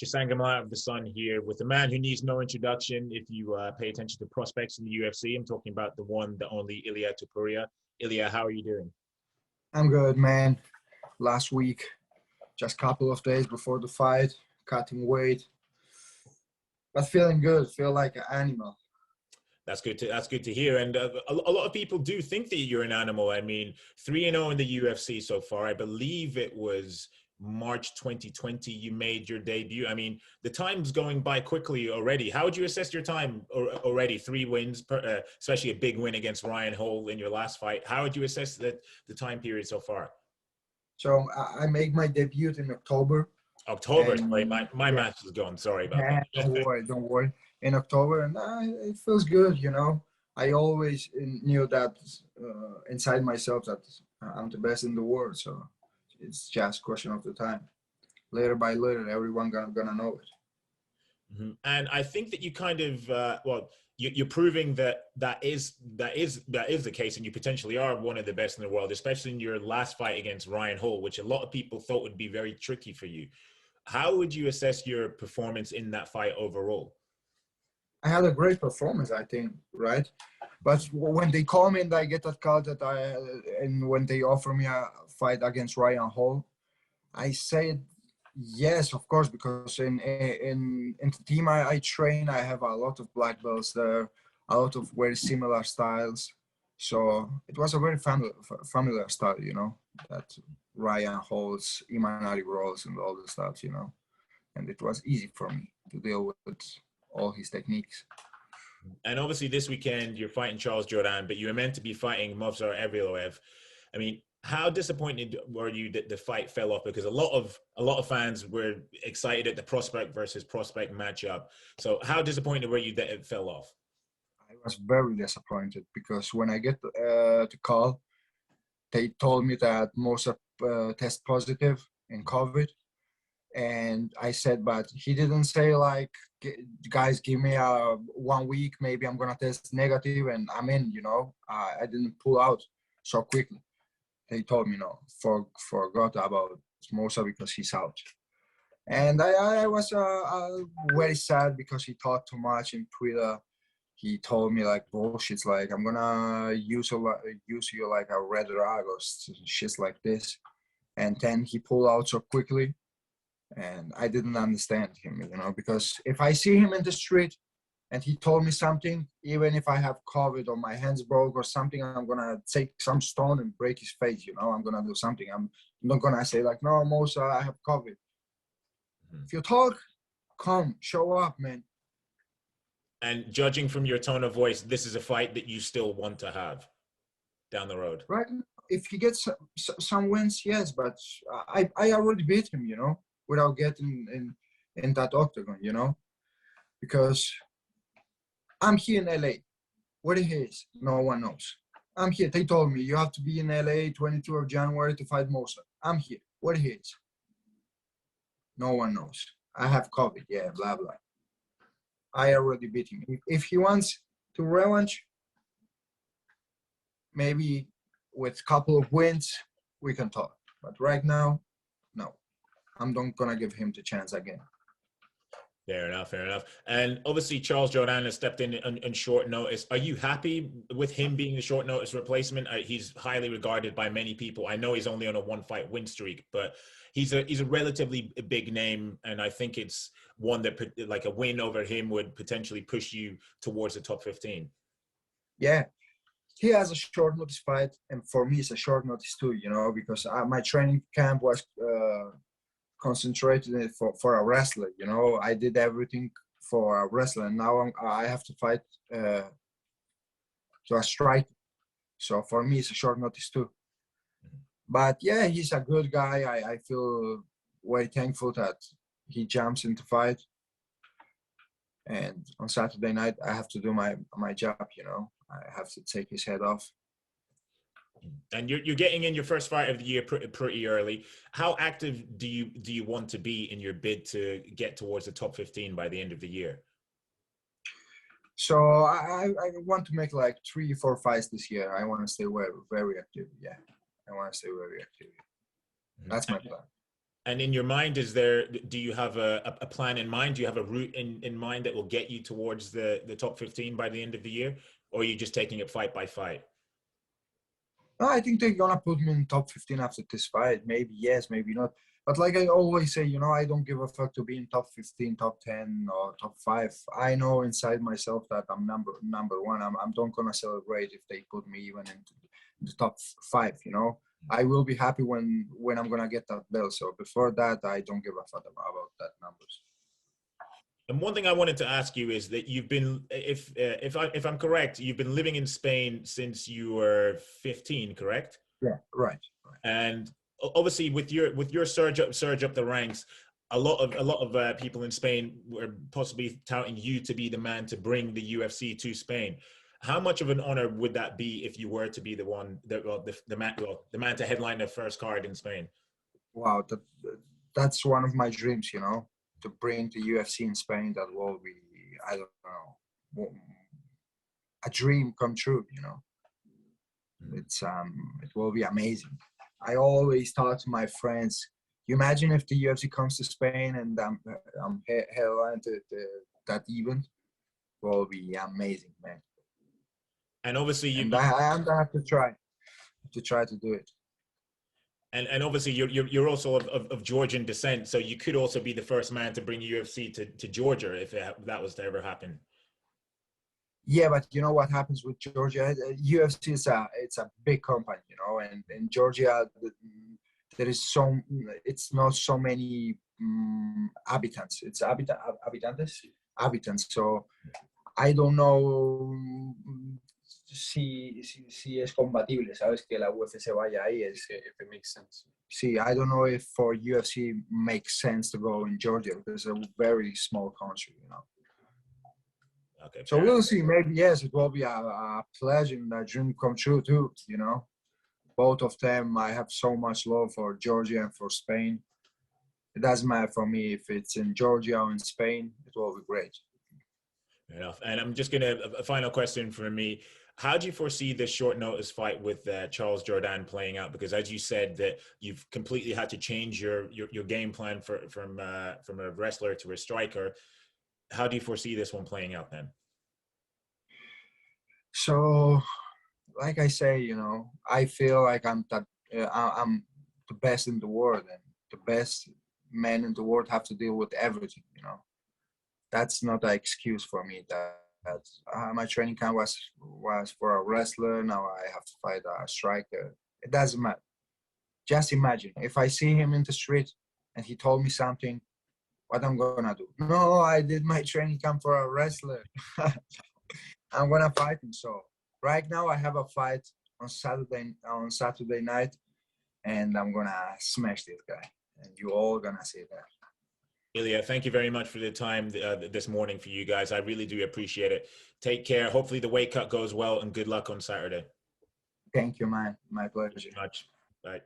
Chisanga Malata of the Sun here with a man who needs no introduction if you pay attention to prospects in the UFC. I'm talking about the one, the only Ilia Topuria. Ilia, how are you doing? I'm good, man. Last week, just a couple of days before the fight, cutting weight, but feeling good. Feel like an animal. That's good to hear. And a lot of people do think that you're an animal. I mean, 3-0 in the UFC so far. I believe it was March 2020 you made your debut. I mean, the time's going by quickly already. How would you assess your time already? 3 wins, especially a big win against Ryan Hall in your last fight. How would you assess the time period so far? So I made my debut in October. October, sorry, my match is gone. Sorry about that. Don't worry. In October, and it feels good, you know. I always knew that inside myself that I'm the best in the world. So it's just a question of the time. Later by later, everyone gonna know it. Mm-hmm. And I think that you kind of you're proving that is the case, and you potentially are one of the best in the world, especially in your last fight against Ryan Hall, which a lot of people thought would be very tricky for you. How would you assess your performance in that fight overall? I had a great performance, I think, right? But when they call me and I get that call and when they offer me a fight against Ryan Hall, I said yes, of course, because in the team I train, I have a lot of black belts there, a lot of very similar styles. So it was a very familiar style, you know, that Ryan Hall's, Imanari rolls and all the stuff, you know. And it was easy for me to deal with all his techniques. And obviously this weekend you're fighting Charles Jourdain, but you were meant to be fighting Movsar Evloev. I mean, how disappointed were you that the fight fell off? Because a lot of fans were excited at the prospect versus prospect matchup. So how disappointed were you that it fell off? I was very disappointed because when I get the call, they told me that Movsar test positive in COVID. And I said, but he didn't say like, guys, give me 1 week, maybe I'm gonna test negative and I'm in, you know. I didn't pull out so quickly. They told me no, forgot about Movsar because he's out. And I was very sad because he talked too much in Twitter. He told me like bullshit, like I'm gonna use you like a red rag or shit like this. And then he pulled out so quickly. And I didn't understand him, you know, because if I see him in the street and he told me something, even if I have COVID or my hands broke or something, I'm going to take some stone and break his face, you know, I'm going to do something. I'm not going to say like, no, Movsar, I have COVID. Mm-hmm. If you talk, come, show up, man. And judging from your tone of voice, this is a fight that you still want to have down the road. Right. If he gets some wins, yes, but I already beat him, you know, without getting in that octagon, you know, because I'm here in LA. Where he is, no one knows. I'm here. They told me you have to be in LA 22 of January to fight Movsar. I'm here. Where he is, no one knows. I have COVID, yeah, blah, blah. I already beat him. If he wants to revanche, maybe with a couple of wins, we can talk. But right now, no. I'm not going to give him the chance again. Fair enough. And obviously, Charles Jourdain has stepped in on short notice. Are you happy with him being the short notice replacement? He's highly regarded by many people. I know he's only on a 1-fight win streak, but he's a relatively big name, and I think it's one that like a win over him would potentially push you towards the top 15. Yeah. He has a short notice fight, and for me, it's a short notice too, you know, because my training camp was concentrated for a wrestler, you know. I did everything for a wrestler, and now I have to fight to a striker. So for me, it's a short notice too. But yeah, he's a good guy. I feel very thankful that he jumps into fight. And on Saturday night, I have to do my job, you know. I have to take his head off. And you're getting in your first fight of the year pretty early. How active do you want to be in your bid to get towards the top 15 by the end of the year? So I want to make like 3-4 fights this year. I want to stay very active. Yeah, I want to stay very active. That's my plan. And in your mind, do you have a plan in mind? Do you have a route in mind that will get you towards the top 15 by the end of the year? Or are you just taking it fight by fight? No, I think they're gonna put me in top 15 after this fight. Maybe yes, maybe not. But like I always say, I don't give a fuck to be in top 15, top 10, or top 5. I know inside myself that I'm number one. I'm not gonna celebrate if they put me even into the top 5. I will be happy when I'm gonna get that belt. So before that, I don't give a fuck about that numbers. And one thing I wanted to ask you is that you've been, if I'm correct, you've been living in Spain since you were 15, correct? Yeah, right. And obviously, with your surge up the ranks, a lot of people in Spain were possibly touting you to be the man to bring the UFC to Spain. How much of an honor would that be if you were to be the man to headline the first card in Spain? Wow, that's one of my dreams. To bring the UFC in Spain. That will be, I don't know, a dream come true. It will be amazing. I always talk to my friends. You imagine if the UFC comes to Spain and I'm headline to that event? It will be amazing, man. And obviously, And I'm gonna have to do it. And obviously you're also of Georgian descent, so you could also be the first man to bring UFC to Georgia if that was to ever happen. Yeah, but you know what happens with Georgia? UFC it's a big company, and in Georgia there is it's not so many habitants. It's habitants. So I don't know si es compatible, ¿sabes? Que la UFC se vaya ahí. If it makes sense. See, I don't know if for UFC makes sense to go in Georgia because it's a very small country. Okay. So we'll see. Maybe yes, it will be a pleasure and a dream come true too. Both of them, I have so much love for Georgia and for Spain. It doesn't matter for me if it's in Georgia or in Spain. It will be great. Fair enough. And I'm just gonna a final question for me. How do you foresee this short notice fight with Charles Jourdain playing out? Because as you said, that you've completely had to change your game plan from a wrestler to a striker. How do you foresee this one playing out then? So, like I say, I feel like I'm I'm the best in the world, and the best men in the world have to deal with everything. That's not an excuse for me. That my training camp was for a wrestler. Now I have to fight a striker. It doesn't matter. Just imagine if I see him in the street and he told me something, what I'm gonna do? No, I did my training camp for a wrestler. I'm gonna fight him. So right now I have a fight on Saturday night, and I'm gonna smash this guy, and you all gonna see that. Ilia, thank you very much for the time this morning for you guys. I really do appreciate it. Take care. Hopefully the weight cut goes well, and good luck on Saturday. Thank you, man. My pleasure. Thank you much. Bye.